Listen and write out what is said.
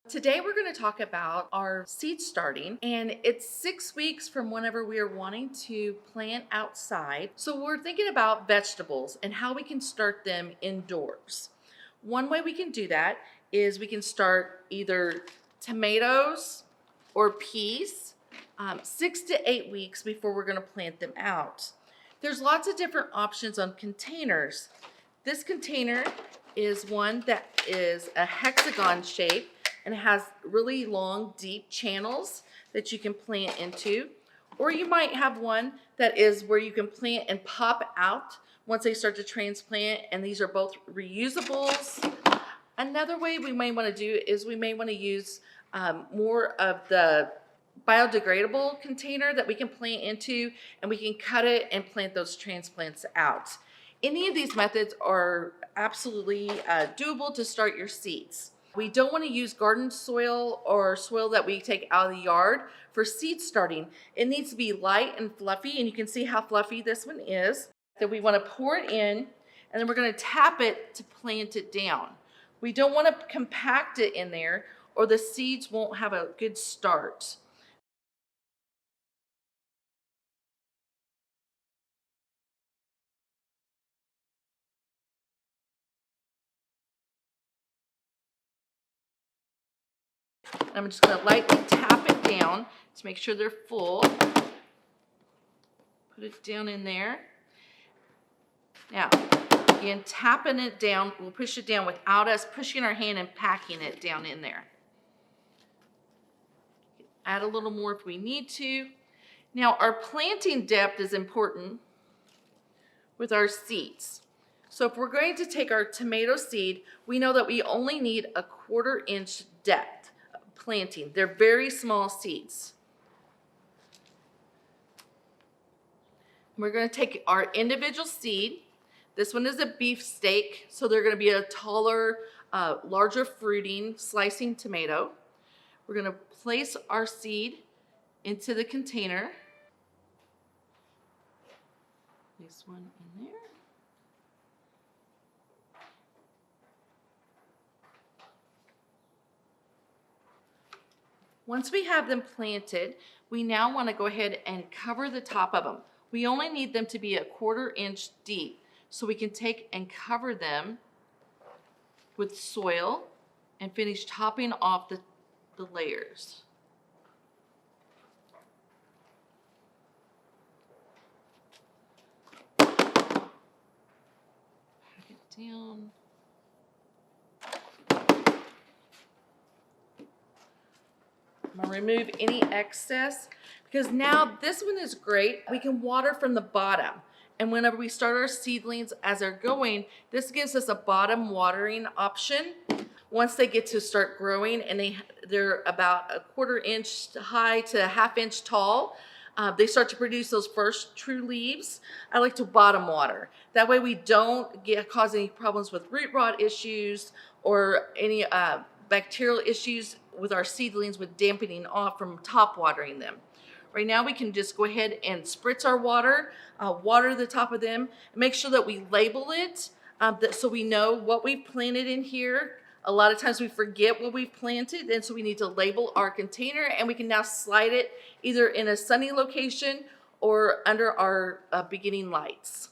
Today we're going to talk about our seed starting, and it's 6 weeks from whenever we are wanting to plant outside. So we're thinking about vegetables and how we can start them indoors. One way we can do that is we can start either tomatoes or peas 6 to 8 weeks before we're going to plant them out. There's lots of different options on containers. This container is one that is a hexagon shape, and it has really long, deep channels that you can plant into. Or you might have one that is where you can plant and pop out once they start to transplant, and these are both reusables. Another way we may want to do is we may want to use more of the biodegradable container that we can plant into, and we can cut it and plant those transplants out. Any of these methods are absolutely doable to start your seeds. We don't want to use garden soil or soil that we take out of the yard for seed starting. It needs to be light and fluffy, and you can see how fluffy this one is. Then we want to pour it in, and then we're going to tap it to plant it down. We don't want to compact it in there, or the seeds won't have a good start. I'm just going to lightly tap it down to make sure they're full. Put it down in there. Now, again, tapping it down, we'll push it down without us pushing our hand and packing it down in there. Add a little more if we need to. Now, our planting depth is important with our seeds. So if we're going to take our tomato seed, we know that we only need a 1/4 inch depth planting. They're very small seeds. We're going to take our individual seed. This one is a beefsteak, so they're going to be a taller, larger fruiting, slicing tomato. We're going to place our seed into the container. This one in there. Once we have them planted, we now want to go ahead and cover the top of them. We only need them to be a 1/4 inch deep, so we can take and cover them with soil and finish topping off the layers. Pack it down. I'm going to remove any excess, because now this one is great. We can water from the bottom. And whenever we start our seedlings as they're going, this gives us a bottom watering option. Once they get to start growing and they're about a 1/4 inch high to a 1/2 inch tall, they start to produce those first true leaves. I like to bottom water. That way we don't cause any problems with root rot issues or any bacterial issues with our seedlings with dampening off from top watering them. Right now we can just go ahead and spritz our water, water the top of them, and make sure that we label it so we know what we've planted in here. A lot of times we forget what we've planted, and so we need to label our container, and we can now slide it either in a sunny location or under our beginning lights.